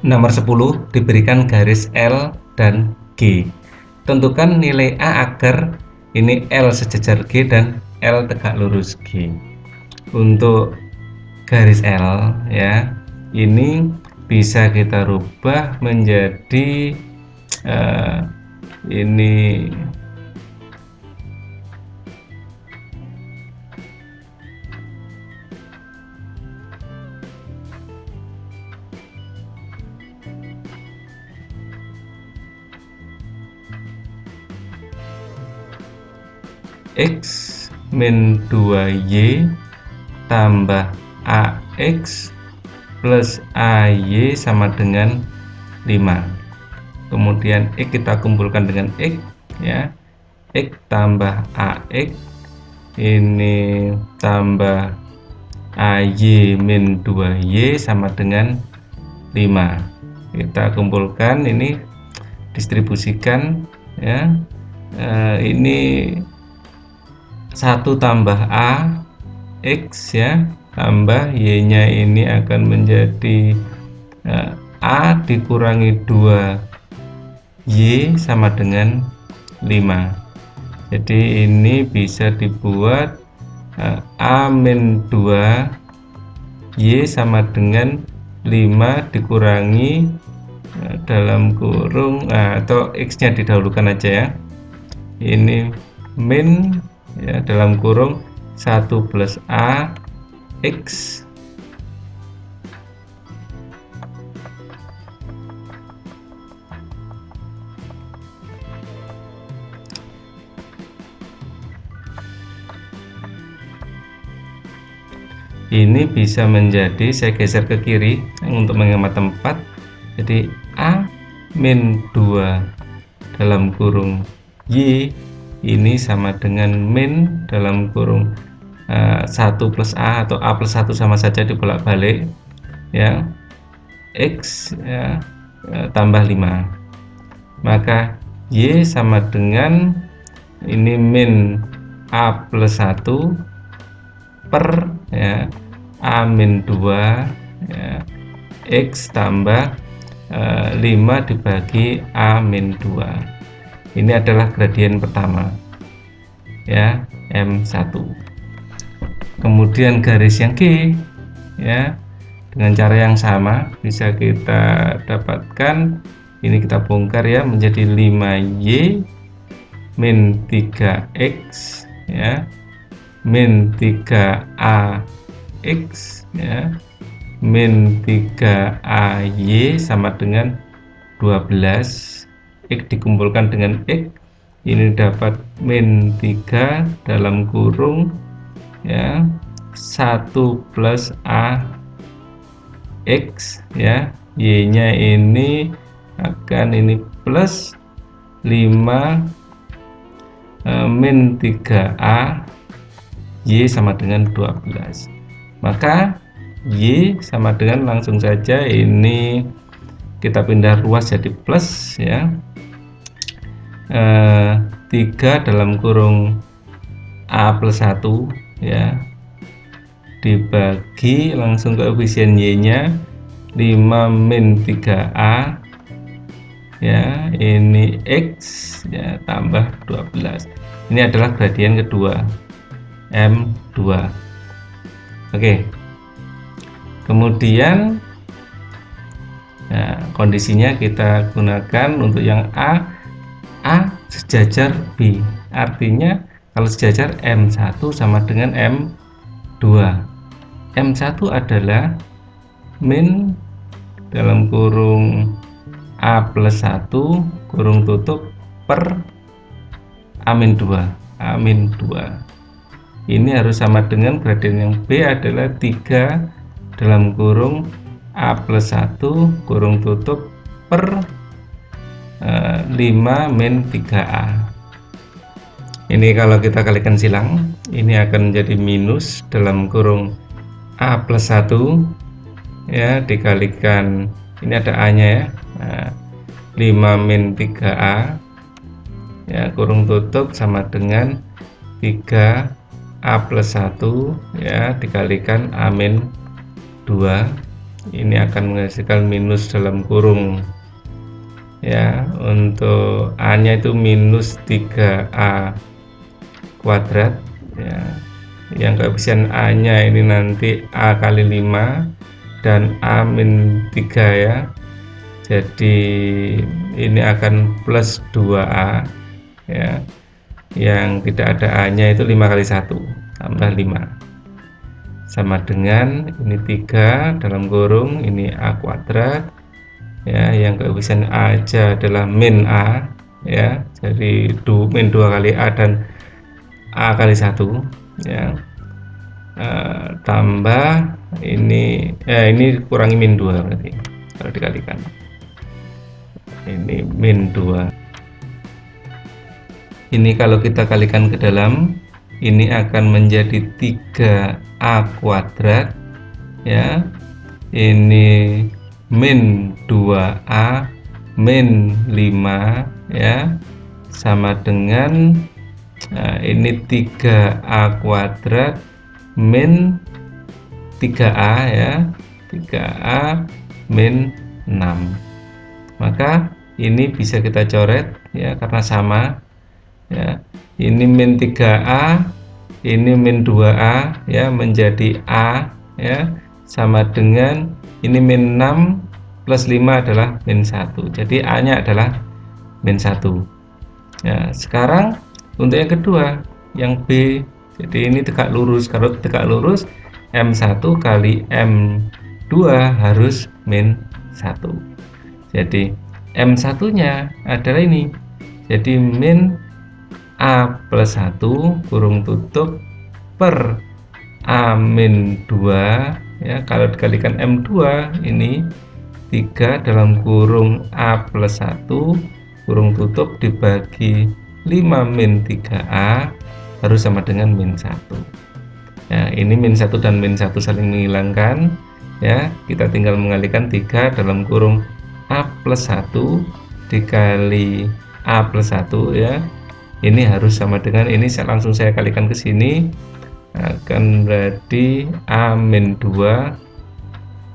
Nomor 10 diberikan garis L dan G. Tentukan nilai A agar ini L sejajar G dan L tegak lurus G. Untuk garis L ya, ini bisa kita rubah menjadi ini X min 2Y tambah AX plus AY sama dengan 5. Kemudian X kita kumpulkan dengan X ya, X tambah AX ini tambah AY min 2Y sama dengan 5. Kita kumpulkan, ini distribusikan ya, ini 1 tambah A X ya tambah Y nya ini akan menjadi A dikurangi 2 Y sama dengan 5. Jadi ini bisa dibuat A min 2 Y sama dengan 5 dikurangi dalam kurung atau X nya didahulukan aja ya, ini min ya dalam kurung 1 plus A X ini bisa menjadi, saya geser ke kiri untuk menghemat tempat, jadi A min 2 dalam kurung Y ini sama dengan min dalam kurung 1 plus A atau A plus 1 sama saja dibolak-balik ya, X ya, tambah 5, maka Y sama dengan ini min A plus 1 per ya, A min 2 ya, X tambah 5 dibagi A min 2. Ini adalah gradien pertama ya, M1. Kemudian garis yang G ya, dengan cara yang sama bisa kita dapatkan, ini kita bongkar ya, menjadi 5Y min 3X ya min 3AX ya min 3AY sama dengan 12. X dikumpulkan dengan X ini dapat min 3 dalam kurung ya 1 plus AX ya, Y nya ini akan ini plus 5 min 3A Y sama dengan 12, maka Y sama dengan, langsung saja ini kita pindah ruas jadi plus ya, 3 dalam kurung A plus 1 ya dibagi langsung koefisien Y nya 5 min 3A ya, ini X ya tambah 12. Ini adalah gradien kedua M2. Oke, kemudian nah, kondisinya kita gunakan untuk yang A sejajar B, artinya kalau sejajar M1 sama dengan M2. M1 adalah min dalam kurung A plus 1 kurung tutup per A-2. Ini harus sama dengan gradien yang B adalah 3 dalam kurung A plus 1 kurung tutup per 5 min 3A. Ini kalau kita kalikan silang, ini akan menjadi minus dalam kurung A plus 1 ya dikalikan, ini ada A nya ya, nah, 5 min 3A ya kurung tutup sama dengan 3A plus 1 ya dikalikan A min 2 ini akan menghasilkan minus dalam kurung ya. Untuk A nya itu minus 3A kuadrat ya, yang koefisien A nya ini nanti A kali 5 dan A min 3 ya, jadi ini akan plus 2A ya, yang tidak ada A nya itu 5 kali 1 tambah 5 sama dengan ini 3 dalam kurung ini A kuadrat ya, yang koefisien A aja adalah min A ya, jadi min 2 kali A dan A kali 1 ya, tambah ini ini kurangi min 2 berarti kalau dikalikan ini min 2, ini kalau kita kalikan ke dalam ini akan menjadi 3A kuadrat ya, ini min 2A min 5 ya, sama dengan ini 3A kuadrat min 3A ya, 3A min 6. Maka ini bisa kita coret ya karena sama ya, ini min 3A ini min 2A ya, menjadi A ya, sama dengan ini min 6 plus 5 adalah min 1, jadi A nya adalah min 1 ya. Sekarang untuk yang kedua yang B, jadi ini tegak lurus, kalau tegak lurus M1 kali M2 harus min 1, jadi M1 nya adalah ini, jadi min A plus 1 kurung tutup per A min 2 ya, kalau dikalikan M2 ini 3 dalam kurung A plus 1 kurung tutup dibagi 5 min 3A harus sama dengan min 1 ya, ini min 1 dan min 1 saling menghilangkan ya, kita tinggal mengalihkan 3 dalam kurung A plus 1 dikali A plus 1 ya, ini harus sama dengan ini, langsung saya kalikan ke sini akan berarti A min 2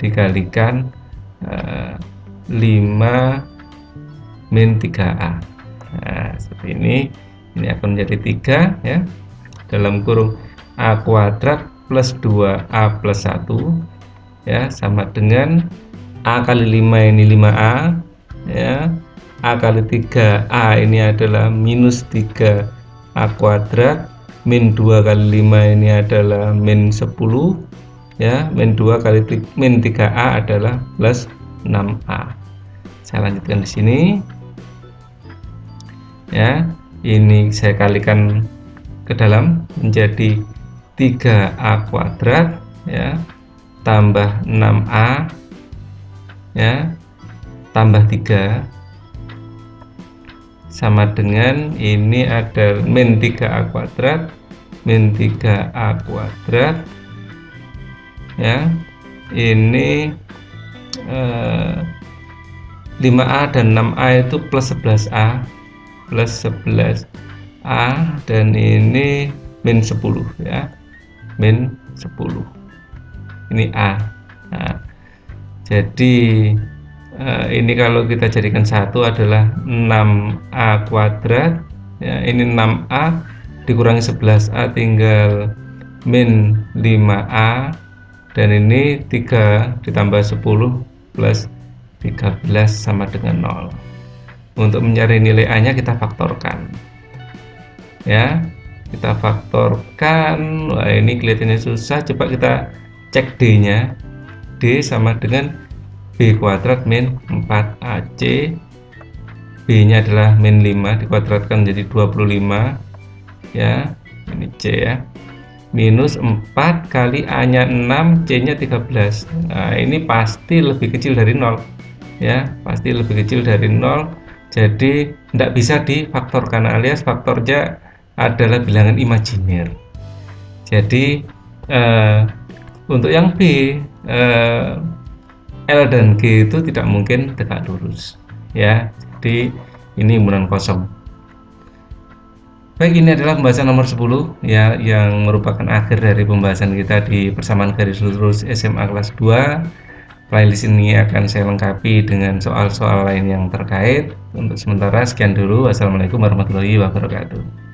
dikalikan 5 min 3A. Nah, seperti ini akan menjadi 3 ya, dalam kurung A kuadrat plus 2A plus 1 ya, sama dengan A kali 5 ini 5A ya, A kali 3A ini adalah minus 3A kuadrat, min 2 kali 5 ini adalah min 10 ya, min 2 kali min 3A adalah plus 6A. Saya lanjutkan di sini ya, ini saya kalikan ke dalam menjadi 3A kuadrat ya, tambah 6A ya, tambah 3 sama dengan ini ada min 3A kuadrat min 3A kuadrat ya, ini 5A dan 6A itu plus 11A dan ini min 10 ya, min 10 ini A. Nah, jadi ini kalau kita jadikan satu adalah 6A kuadrat ya, ini 6A dikurangi 11A tinggal min 5A, dan ini 3 ditambah 10 plus 13 sama dengan 0. Untuk mencari nilai A nya kita faktorkan ya, kita faktorkan. Wah, ini kelihatannya susah, coba kita cek D nya. D sama dengan B kuadrat min 4AC, B nya adalah min 5 dikuadratkan jadi 25 ya, ini C ya, minus 4 kali A nya 6, C nya 13. Nah, ini pasti lebih kecil dari 0 ya, pasti lebih kecil dari 0, jadi tidak bisa difaktorkan alias faktornya adalah bilangan imajiner. Jadi untuk yang B, L dan G itu tidak mungkin tegak lurus ya, jadi ini himpunan kosong. Baik, ini adalah pembahasan nomor 10 ya, yang merupakan akhir dari pembahasan kita di persamaan garis lurus SMA kelas 2. playlist ini akan saya lengkapi dengan soal-soal lain yang terkait. Untuk sementara sekian dulu. Wassalamualaikum warahmatullahi wabarakatuh.